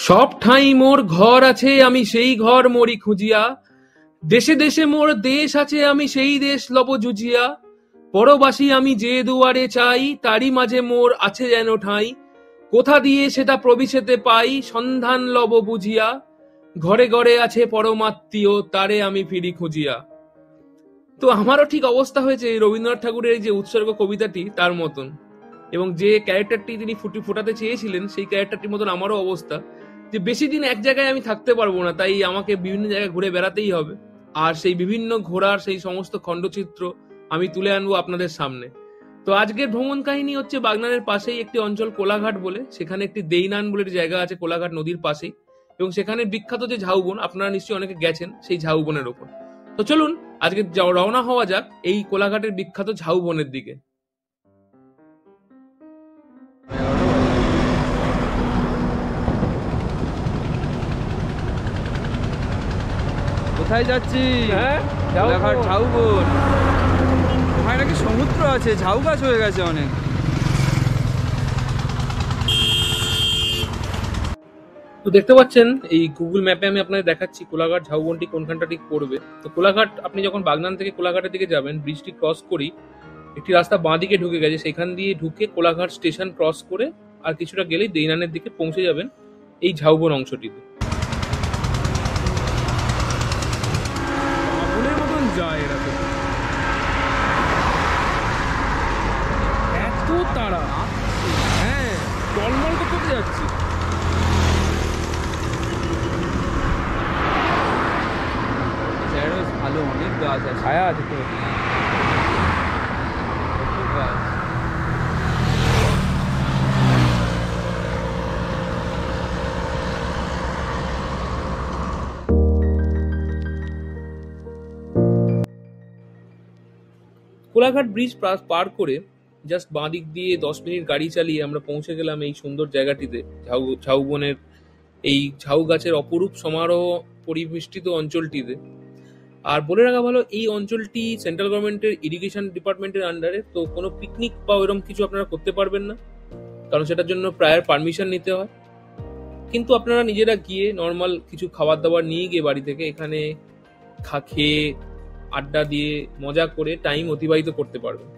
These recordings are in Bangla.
সব ঠাঁই মোর ঘর আছে, আমি সেই ঘর মরি খুঁজিয়া। দেশে দেশে মোর দেশ আছে, আমি সেই দেশ লব জুজিয়া। পরবাসী আমি যে দুয়ারে চাই, তারই মাঝে মোর আছে যেন ঠাঁই। কোথা দিয়ে সেটা প্রবিশেতে পাই, সন্ধান লব বুঝিয়া। ঘরে ঘরে আছে পরমাত্মীয়, তারে আমি ফিরি খুঁজিয়া। তো আমারও ঠিক অবস্থা হয়েছে রবীন্দ্রনাথ ঠাকুরের এই যে উৎসর্গ কবিতাটি তার মতন, এবং যে ক্যারেক্টারটি তিনি ফোটাতে চেয়েছিলেন সেই ক্যারেক্টারটির মতন আমারও অবস্থা, যে বেশি দিন এক জায়গায় আমি থাকতে পারবো না, তাই আমাকে বিভিন্ন জায়গায় ঘুরে বেড়াতেই হবে। আর সেই বিভিন্ন ঘোরার সেই সমস্ত খণ্ডচিত্র আমি তুলে আনবো আপনাদের সামনে। তো আজকের ভ্রমণ কাহিনী হচ্ছে বাগনানের পাশেই একটি অঞ্চল কোলাঘাট বলে, সেখানে একটি দেইনান বলে জায়গা আছে কোলাঘাট নদীর পাশেই, এবং সেখানে বিখ্যাত যে ঝাউবন, আপনারা নিশ্চয়ই অনেকে গেছেন সেই ঝাউবনের ওপর। তো চলুন আজকে রওনা হওয়া যাক এই কোলাঘাটের বিখ্যাত ঝাউবনের দিকে। কোথায় যাচ্ছি? কোলাঘাট ঝাউবন। ওখানে নাকি সমুদ্র আছে, ঝাউ গাছ হয়ে গেছে অনেক। তো দেখতে পাচ্ছেন এই গুগল ম্যাপে আমি আপনাদের দেখাচ্ছি কোলাঘাট ঝাউবনটি কোনখানটা ঠিক পড়বে। তো কোলাঘাট, আপনি যখন বাগনান থেকে কোলাঘাটের দিকে যাবেন, ব্রিজটি ক্রস করেই একটি রাস্তা বাঁ দিকে ঢুকে গেছে, সেখান দিয়ে ঢুকে কোলাঘাট স্টেশন ক্রস করে আর কিছুটা গেলেই দেইনানের দিকে পৌঁছে যাবেন এই ঝাউবন অংশটিতে। যায় এরা তো, এত তারা। হ্যাঁ, টলমল করতে যাচ্ছি। ভালো, অনেক গাছ আছে, ছায়া আছে তো, গাছ। কোলাঘাট ব্রিজ পার করে জাস্ট বাঁ দিক দিয়ে 10 মিনিট গাড়ি চালিয়ে আমরা পৌঁছে গেলাম এই সুন্দর জায়গাটিতে, ঝাউবনের এই ঝাউ গাছের অপরূপ সমারোহ পরিবেষ্টিত অঞ্চলটিতে। আর বলে রাখা ভালো, এই অঞ্চলটি সেন্ট্রাল গভর্নমেন্টের ইরিগেশন ডিপার্টমেন্টের আন্ডারে, তো কোনো পিকনিক বা এরকম কিছু আপনারা করতে পারবেন না, কারণ সেটার জন্য প্রায়র পারমিশন নিতে হয়। কিন্তু আপনারা নিজেরা গিয়ে নর্মাল কিছু খাবার দাবার নিয়ে গিয়ে বাড়ি থেকে এখানে খেয়ে আড্ডা দিয়ে মজা করে টাইম অতিবাহিত করতে পারবেন।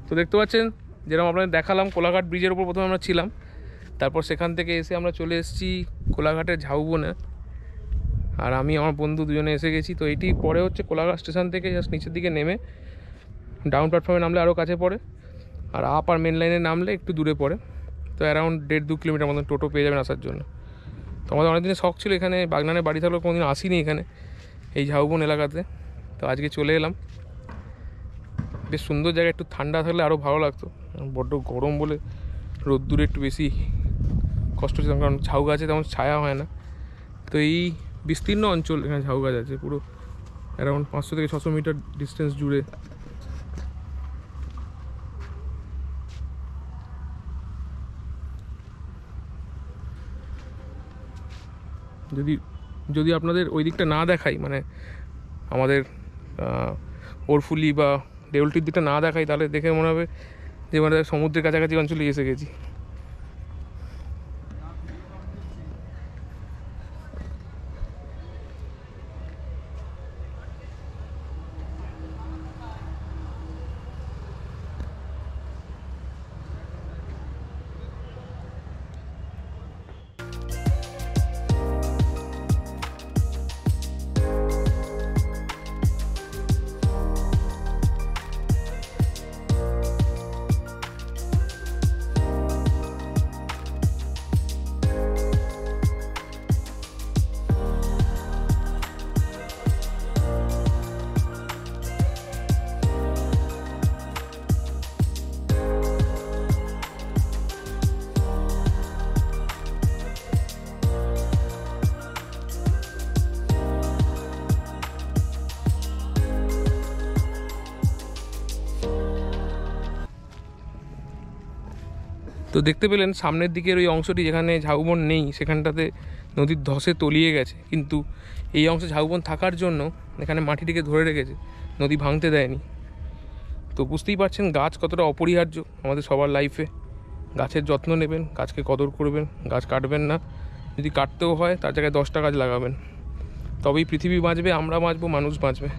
তো দেখতে পাচ্ছেন যেরকম আপনাদের দেখালাম, কোলাঘাট ব্রিজের উপর প্রথমে আমরা ছিলাম, তারপর সেখান থেকে এসে আমরা চলে এসেছি কোলাঘাটের ঝাউবনে। আর আমি আমার বন্ধু দুজনে এসে গেছি। তো এইটি পরে হচ্ছে কোলাঘাট স্টেশন থেকে জাস্ট নিচের দিকে নেমে ডাউন প্ল্যাটফর্মে নামলে আরও কাছে পড়ে, আর আপ আর মেন লাইনে নামলে একটু দূরে পড়ে। তো অ্যারাউন্ড 1.5-2 কিলোমিটার মতন টোটো পেয়ে যাবেন আসার জন্য। তো আমাদের অনেকদিনের শখ ছিল এখানে বাগনানে বাড়ি থাকলেও কোনোদিন আসিনি এখানে এই ঝাউবন এলাকাতে। তো আজকে চলে এলাম। বেশ সুন্দর জায়গা, একটু ঠান্ডা থাকলে আরও ভালো লাগতো, বড্ড গরম বলে রোদ্দুরে একটু বেশি কষ্ট হচ্ছে, কারণ ঝাউ গাছে তেমন ছায়া হয় না। তো এই বিস্তীর্ণ অঞ্চল, এখানে ঝাউ গাছ আছে পুরো অ্যারাউন্ড 500 থেকে 600 মিটার ডিস্টেন্স জুড়ে। যদি আপনাদের ওই দিকটা না দেখাই, মানে আমাদের ওরফুলি বা দেউলটির দিকটা না দেখাই, তাহলে দেখে মনে হবে যে মানে সমুদ্রের কাছাকাছি অঞ্চলে এসে গেছি। তো দেখতে পেলেন সামনের দিকের ওই অংশটি যেখানে ঝাউবন নেই সেখানটাতে নদীর ধসে তলিয়ে গেছে, কিন্তু এই অংশে ঝাউবন থাকার জন্য এখানে মাটিটিকে ধরে রেখেছে, নদী ভাঙতে দেয়নি। তো বুঝতেই পারছেন গাছ কতটা অপরিহার্য আমাদের সবার লাইফে। গাছের যত্ন নেবেন, গাছকে কদর করবেন, গাছ কাটবেন না। যদি কাটতেও হয় তার জায়গায় 10টা গাছ লাগাবেন, তবেই পৃথিবী বাঁচবে, আমরা বাঁচবো, মানুষ বাঁচবে।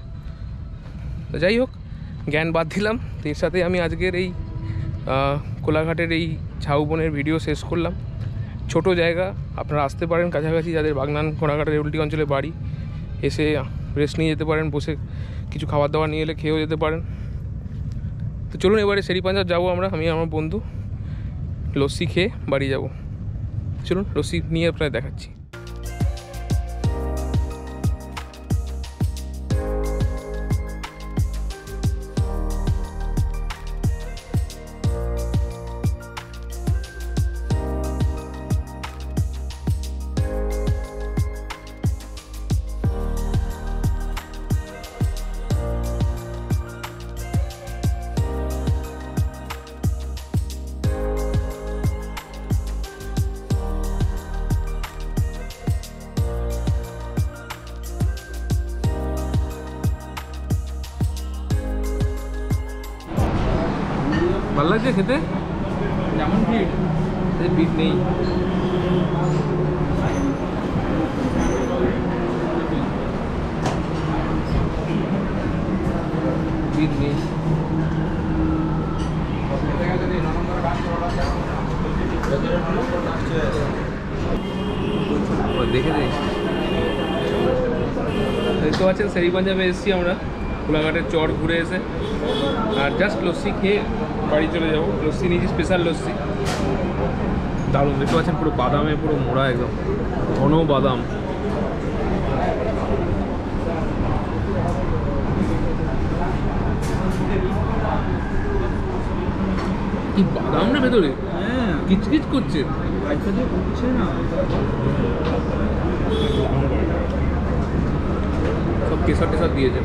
তো যাই হোক, জ্ঞান বাদ দিলাম। তো এর সাথে আমি আজকের এই কোলাঘাটের এই ঝাউবনের ভিডিও শেষ করলাম। ছোট জায়গা, আপনারা আসতে পারেন কাছাকাছি, যাদের বাগনান কোলাঘাটের রেউলটি অঞ্চলে বাড়ি, এসে রেস্ট নিয়ে যেতে পারেন, বসে কিছু খাবার দাবার নিয়ে এলে খেয়েও যেতে পারেন। তো চলুন এবারে শেরিপাঞ্জাব যাবো আমরা, আমি আমার বন্ধু, লস্যি খেয়ে বাড়ি যাব। চলুন লস্যি নিয়ে আপনাদের দেখাচ্ছি। ভালো লাগছে খেতে, যেমন ভিড়, ভিড় নেই। ভিড় নেই। দেখে দেখতে পাচ্ছেন শেরিপাঞ্জাবে এসেছি আমরা, কোলাঘাটের চর ঘুরে এসে, আর জাস্ট লস্যি খেয়ে বাড়ি চলে যাবো। লস্যি নিয়েছি, স্পেশাল লস্যি, দারুণ। দেখতে পাচ্ছেন পুরো বাদামে পুরো মোড়া, একদম ঘন বাদাম। কি বাদাম না ভেতরে, হ্যাঁ কিচকিচ করছে, করছে না, সব কেশর টেশর দিয়েছে।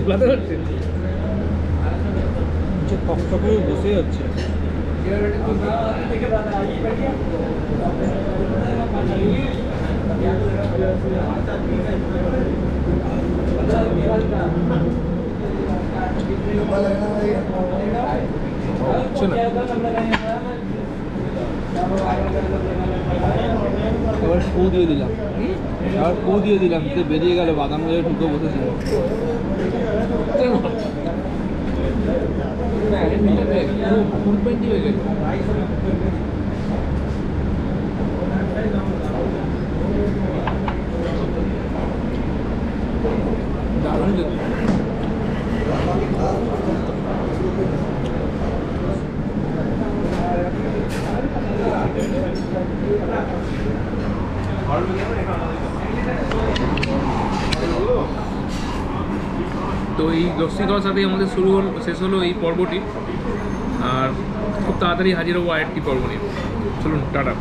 গোলাতে হচ্ছে, টকটকে বসে যাচ্ছে। এবার ফু দিয়ে দিলাম, বেরিয়ে গেল, বাদাম গাছে ঢুকে বসেছিল। তো এই লস্যি খাওয়ার সাথে আমাদের শেষ হলো এই পর্বটি, আর খুব তাড়াতাড়ি হাজির হবো আরেকটি পর্ব নিয়ে। চলুন টাটা।